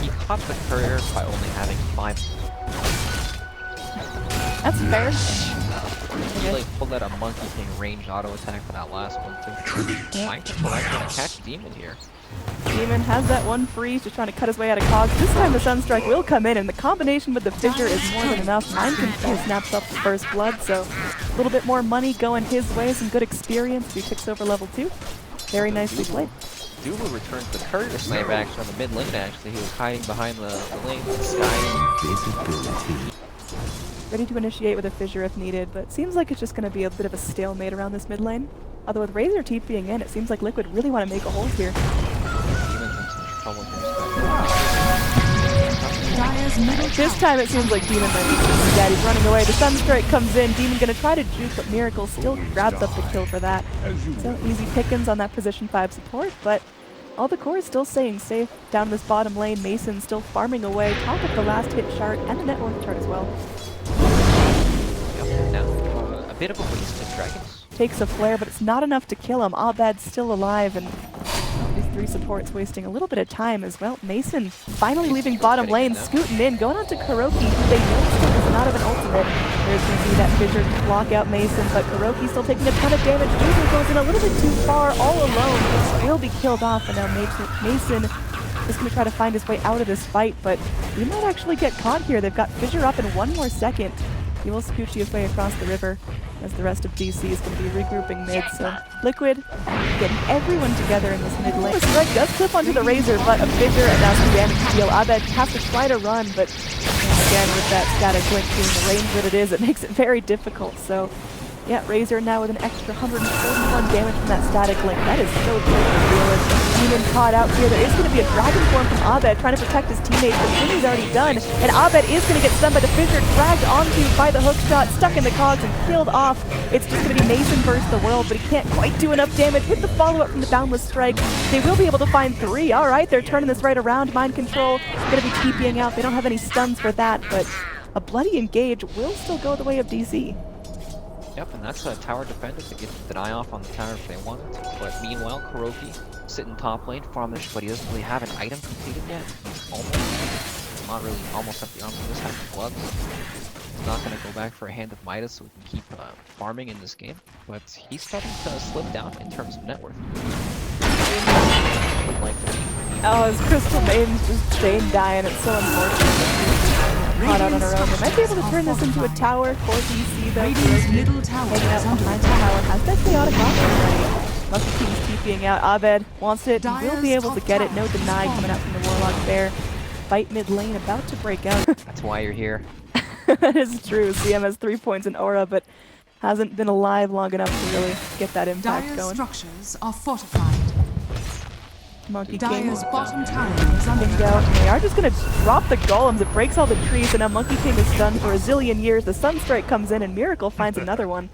he caught the courier by only having 5. That's fair. He like pulled out a Monkey King ranged auto attack for that last one too. Mind Control actually gonna catch Demon here. Demon has that one freeze, just trying to cut his way out of cogs. This time the Sunstrike will come in, and the combination with the Fissure is more than enough. Mind Control snaps up the first blood, so a little bit more money going his way, some good experience. He picks over level 2. Very nicely played. Dubu returns the courier snipe action on the mid lane actually. He was hiding behind the lane, the sky. Ready to initiate with a Fissure if needed, but seems like it's just going to be a bit of a stalemate around this mid lane. Although with Razor TPing in, it seems like Liquid really want to make a hold here. This time it seems like Demon might be dead. He's running away. The Sunstrike comes in. Demon going to try to juke, but Miracle still grabs up the kill for that. So easy pickings on that position 5 support, but all the core is still staying safe down this bottom lane. Mason still farming away, top of the last hit chart and the net worth chart as well. Yep, now a bit of a waste of dragons. Takes a flare, but it's not enough to kill him. Abaddon's still alive, and these 3 supports wasting a little bit of time as well. Mason finally leaving bottom lane, scooting in, going on to Kuroki, who they noticed does not have an ultimate. There's going to be that Fissure to block out Mason, but Kuroki still taking a ton of damage. Dubu goes in a little bit too far, all alone. Will be killed off, and now Mason is going to try to find his way out of this fight, but he might actually get caught here. They've got Fissure up in 1 more second. He will scooch his way across the river as the rest of DC is going to be regrouping mid. So Liquid getting everyone together in this mid lane. Strike does clip onto the Razor, but a Fissure and now some damage to deal. Abed has to try to run, but again with that static link being the range that it is, it makes it very difficult. So yeah, Razor now with an extra 141 damage from that static link. That is so good for Realist. Demon caught out here. There is going to be a Dragon Form from Abed trying to protect his teammates, but Jimmy's already done. And Abed is going to get stunned by the Fissure, dragged onto by the hook shot, stuck in the cogs and killed off. It's just going to be Mason versus the world, but he can't quite do enough damage with the follow-up from the Boundless Strike. They will be able to find 3. All right, they're turning this right around. Mind Control going to be TPing out. They don't have any stuns for that, but a bloody engage will still go the way of DC. Yep, and that's a tower defender to get the deny off on the tower if they want it. But meanwhile, Kuroki sitting top lane, farmish, but he doesn't really have an item completed yet. He's almost at the arms, he just has the gloves. He's not going to go back for a hand of Midas so we can keep farming in this game. But he's starting to slip down in terms of net worth. Oh, his Crystal Maiden's just chain dying. It's so unfortunate. Caught out on her own. They might be able to turn this into a tower for DC though. Hanging out behind the tower. Has that chaotic option already. Monkey King's TPing out. Abed wants it. He will be able to get it. No deny coming out from the Warlock there. Fight mid lane about to break out. That's why you're here. That is true. CM has 3 points in aura, but hasn't been alive long enough to really get that impact going. Structures are fortified. Monkey King bottom tower is under out. And they are just going to drop the golems. It breaks all the trees, and now Monkey King is stunned for a zillion years. The Sunstrike comes in, and Miracle finds another one.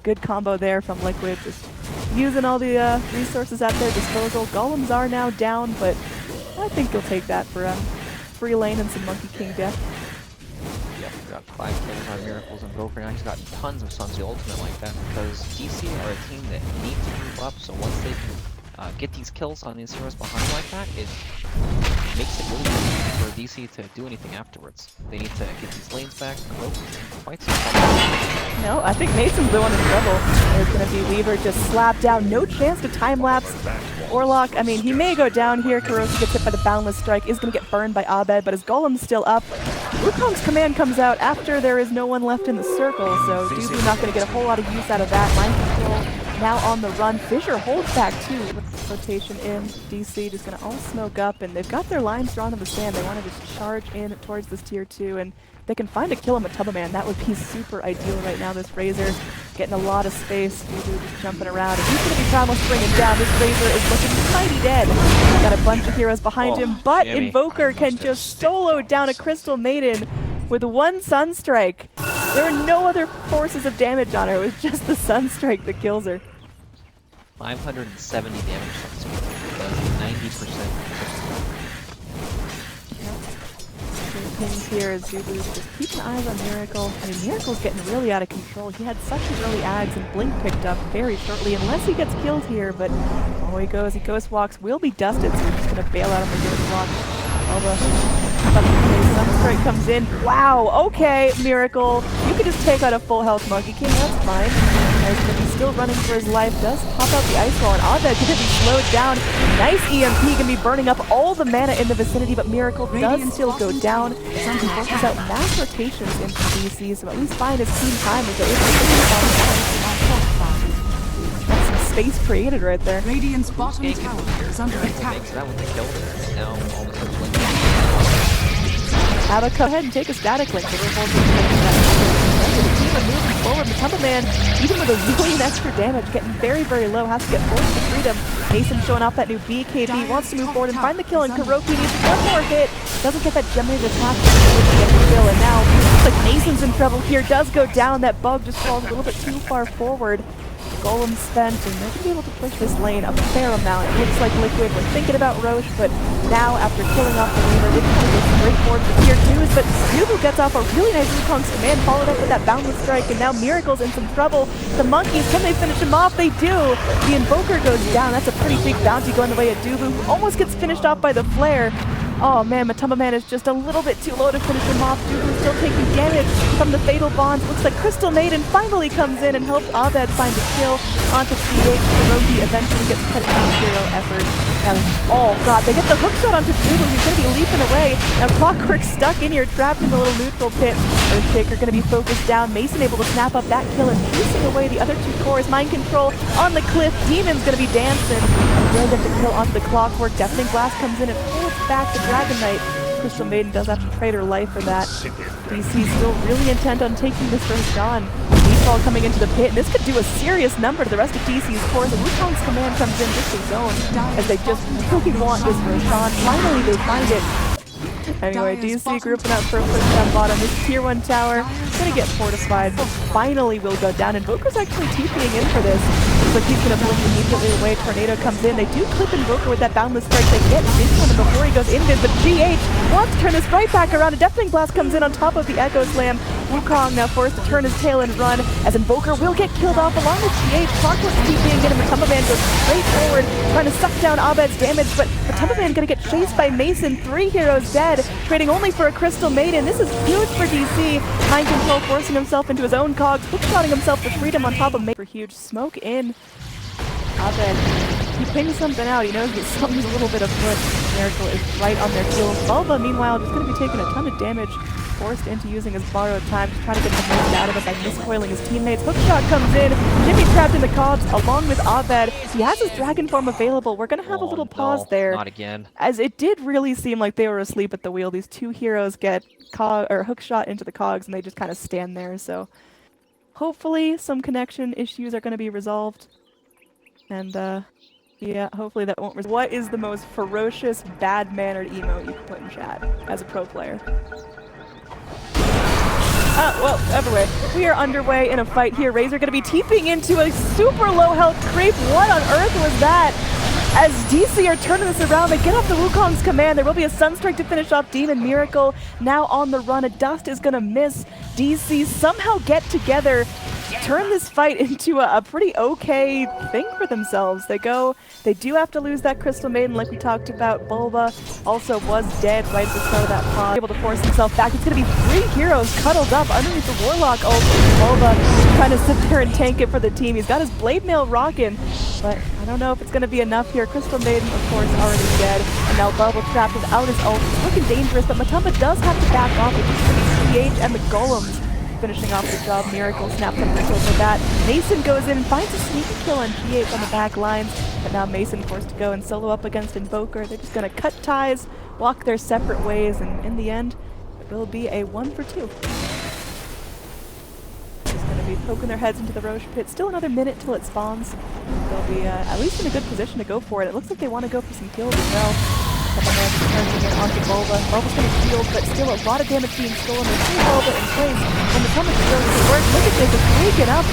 Good combo there from Liquid, just using all the resources at their disposal. Golems are now down, but I think he'll take that for a free lane and some Monkey King death. Yep, we got 5 kills on Miracles and Invoker. Now he's got tons of Sun's Ultimate like that because DC are a team that need to move up, so once they can get these kills on these heroes behind like that, it makes it really difficult for DC to do anything afterwards. They need to get these lanes back, quite some trouble. No, I think Mason's the one in trouble. There's going to be Weaver just slapped down. No chance to time-lapse. Warlock, I mean, he may go down here. Kuroki gets hit by the Boundless Strike, is going to get burned by Abed, but his Golem's still up. Wukong's command comes out after there is no one left in the circle, so Dubu not going to get a whole lot of use out of that. Mind Control now on the run. Fissure holds back too with rotation in. DC just going to all smoke up, and they've got their lines drawn in the sand. They want to just charge in towards this tier 2, and they can find a kill him a Tubaman. That would be super ideal right now. This Razor getting a lot of space. Dubu just jumping around, and he's going to be Primal Springing down. This Razor is looking mighty dead. He's got a bunch of heroes behind him, but Invoker can just solo down a Crystal Maiden with 1 Sunstrike. There were no other forces of damage on her. It was just the Sunstrike that kills her. 570 damage from this 90%. Pings here as Dubu's just keeping eyes on Miracle. I mean, Miracle's getting really out of control. He had such an early ags, and Blink picked up very shortly, unless he gets killed here, but oh, he goes walks, will be dusted, so he's just going to bail out on the Ghost Walk. Sunstrike comes in. Wow, okay, Miracle. You could just take out a full health Monkey King, that's fine. As he's still running for his life, does pop out the Ice Wall, and Abed gonna be slowed down. Nice EMP, gonna be burning up all the mana in the vicinity, but Miracle does still go down. He forces out mass rotations into DC, so at least buying his team time as they're able to that's some space created right there. Radiant's bottom tower is under attack. Makes that with the kill there. Now all of a sudden Abba, go ahead and take a static link. So we're holding the team are moving forward. The Temple Man, even with a million extra damage, getting very, very low, has to get forced to freedom. Mason showing off that new BKB, wants to move forward and find the kill, and Kuroki needs one more hit. Doesn't get that generated attack to get the kill, and now looks like Mason's in trouble here. Does go down. That bug just falls a little bit too far forward. Golem spent, and they're going to be able to push this lane a fair amount. It looks like Liquid were thinking about Roche, but now after killing off the Weaver, they can go straight forward for tier 2s, but Nubu gets off a really nice Wukong's command, followed up with that Boundless Strike, and now Miracle's in some trouble. The Monkeys, can they finish him off? They do! The Invoker goes down. That's a pretty big bounty going the way of Dubu, who almost gets finished off by the Flare. Oh man, Matumba Man is just a little bit too low to finish him off. Dubu still taking damage from the Fatal Bonds. Looks like Crystal Maiden finally comes in and helps Abed find a kill onto CH. Kuroki eventually gets cut down hero effort. And oh god, they get the hook shot onto Dubu, who's going to be leaping away. Now Clockwork stuck in here, trapped in the little neutral pit. Earthshaker going to be focused down. Mason able to snap up that kill and chasing away the other two cores. Mind Control on the cliff. Demon's going to be dancing. They'll get the kill onto the Clockwork. Deafening Blast comes in and pulls back the Dragon Knight. Crystal Maiden does have to trade her life for that. DC still really intent on taking this first on. Default coming into the pit, and this could do a serious number to the rest of DC's cores. And Wukong's command comes in just a zone, as they just really want this first on. Finally, they find it. Anyway, DC grouping up for a push down bottom. This tier 1 tower gonna get fortified, but finally will go down. Invoker's actually TPing in for this. Looks like he's gonna blink immediately away. Tornado comes in. They do clip Invoker with that Boundless Strike. They get this one before he goes invis, but GH wants to turn this right back around. A Deafening Blast comes in on top of the Echo Slam. Wukong now forced to turn his tail and run, as Invoker will get killed off along with GH. Clockwork TPing in, and Matumba Man goes straight forward, trying to suck down Abed's damage, but Matumba Man gonna get chased by Mason. 3 heroes dead, trading only for a Crystal Maiden. This is huge for DC. Mind Control forcing himself into his own cogs, hookshotting himself to freedom on top of Mason. For huge smoke in. Abed, he pings something out. He knows that something's a little bit afoot. Miracle is right on their heels. Bulba, meanwhile, just going to be taking a ton of damage, forced into using his borrowed time to try to get the most out of it by miscoiling his teammates. Hookshot comes in. Jimmy trapped in the cogs along with Abed. He has his dragon form available. We're going to have a little pause there. Not again. As it did really seem like they were asleep at the wheel. These two heroes get hookshot into the cogs, and they just kind of stand there. So hopefully some connection issues are going to be resolved. And yeah, hopefully that won't. What is the most ferocious, bad-mannered emote you can put in chat as a pro player? Well, everyway, we are underway in a fight here. Razor going to be TPing into a super low health creep. What on earth was that? As DC are turning this around, they get off the Wukong's command. There will be a Sunstrike to finish off Demon. Miracle now on the run. A Dust is going to miss. DC somehow get together, turn this fight into a pretty okay thing for themselves. They do have to lose that Crystal Maiden like we talked about. Bulba also was dead right at the start of that pod. Able to force himself back. It's going to be 3 heroes cuddled up underneath the Warlock ult. Bulba trying to sit there and tank it for the team. He's got his Blade Mail rocking, but I don't know if it's going to be enough here. Crystal Maiden, of course, already dead. And now Bulba trapped without his ult. It's looking dangerous, but Matumba does have to back off. It's just going to be CH and the Golems finishing off the job. Miracle snaps up the kill for that. Mason goes in and finds a sneaky kill on GH on the back lines, but now Mason forced to go and solo up against Invoker. They're just going to cut ties, walk their separate ways, and in the end, it will be a 1 for 2. Just going to be poking their heads into the Roche pit. Still another minute till it spawns. They'll be at least in a good position to go for it. It looks like they want to go for some kills as well. Turning it onto Bulba. Bulba's going to shield, but still a lot of damage being stolen. There's 3 Bulba in place. When the Summit goes to work, look at this, it's waking up.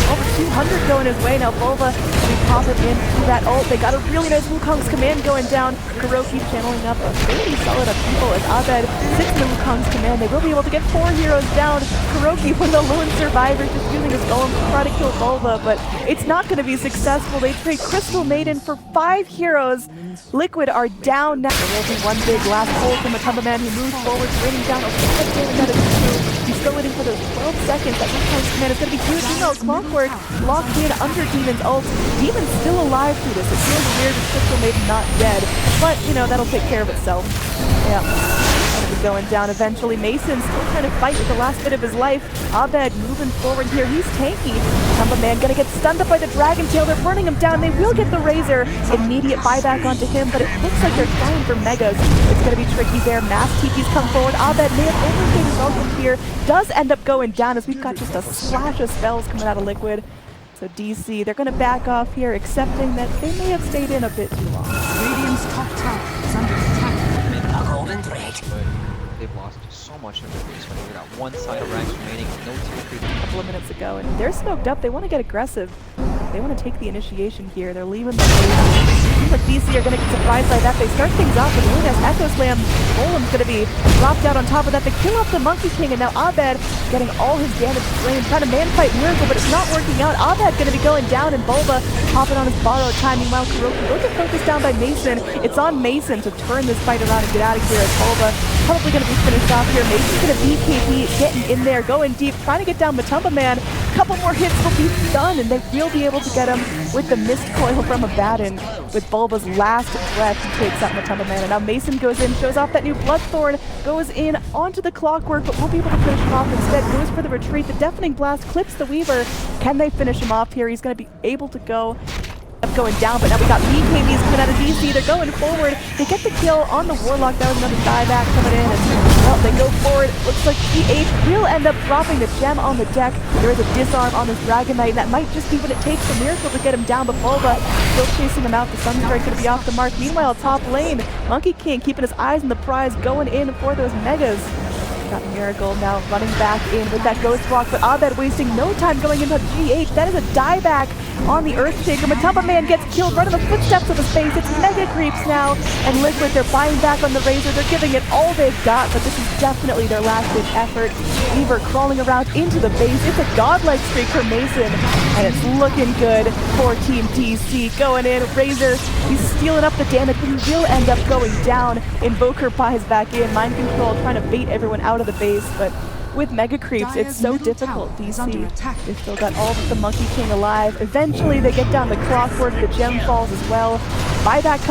Over 200 going his way. Now Bulba will be popping in through that ult. They got a really nice Wukong's command going down. Kuroki channeling up a really solid of people as Abed sits in the Wukong's command. They will be able to get 4 heroes down. Kuroki, one of the lone survivors, just using his golem to try to kill Bulba, but it's not going to be successful. They trade Crystal Maiden for 5 heroes. Liquid are down now. There will be 1 big last hold from Matumba Man, who moves forward, raining down a lot of damage out of his crew. He's still waiting for those 12 seconds. That Reckless command is going to be huge. Email Clockwork locked in under Demon's ult. Demon's still alive through this. It feels weird with Crystal Maiden not dead, but you know, that'll take care of itself. Yeah. Going down eventually. Mason still trying to fight with the last bit of his life. Abed moving forward here. He's tanky. Matumba Man gonna get stunned up by the Dragon Tail. They're burning him down. They will get the Razor. Immediate buyback onto him, but it looks like they're trying for Megas. It's gonna be tricky there. Mass TP's come forward. Abed may have overstayed his ultimate here. Does end up going down as we've got just a splash of spells coming out of Liquid. So DC, they're gonna back off here, accepting that they may have stayed in a bit too long. Radiant's top tower is under attack. They've lost so much of their base when they got one side of ranks remaining, no tier creep. A couple of minutes ago, and they're smoked up. They want to get aggressive. They want to take the initiation here. They're leaving the base. Seems like DC are going to get surprised by that. They start things off with Luna's Echo Slam. Golem's going to be dropped out on top of that. They kill off the Monkey King, and now Abed getting all his damage drained. Trying to man-fight Miracle, but it's not working out. Abed going to be going down, and Bulba hopping on his borrowed time. Meanwhile, Kuroki will get focused down by Mason. It's on Mason to turn this fight around and get out of here. As Bulba probably going to be finished off here. Mason's going to BKB, getting in there, going deep, trying to get down Matumba Man. A couple more hits will be done, and they will be able to get him with the mist coil from Abaddon. With Bulba's last breath, he takes out Matumba Man, and now Mason goes in, shows off that new Bloodthorn, goes in onto the Clockwork, but won't be able to finish him off. Instead, goes for the retreat. The Deafening Blast clips the Weaver. Can they finish him off here? He's going to be able to go going down, but now we got BKBs coming out of DC. They're going forward. They get the kill on the Warlock. That was another dieback coming in, and well, they go forward. Looks like GH will end up dropping the gem on the deck. There is a disarm on this Dragon Knight, and that might just be what it takes for Miracle to get him down, but Bulba still chasing him out. The Sunstrike going to be off the mark. Meanwhile, top lane, Monkey King keeping his eyes on the prize, going in for those Megas. Got Miracle now running back in with that Ghost Walk, but Abed wasting no time going into GH. That is a dieback on the Earthshaker. Matumba Man gets killed right in the footsteps of his face. It's Mega Creeps now, and Liquid, they're buying back on the Razor. They're giving it all they've got, but this is definitely their last big effort. Weaver crawling around into the base. It's a godlike streak for Mason, and it's looking good for Team DC. Going in, Razor, he's stealing up the damage, but he will end up going down. Invoker buys back in, Mind Control trying to bait everyone out of the base, but with Mega Creeps, it's so difficult. DC, they've still got all but the Monkey King alive. Eventually, they get down the Clockwork, the gem falls as well. Buyback comes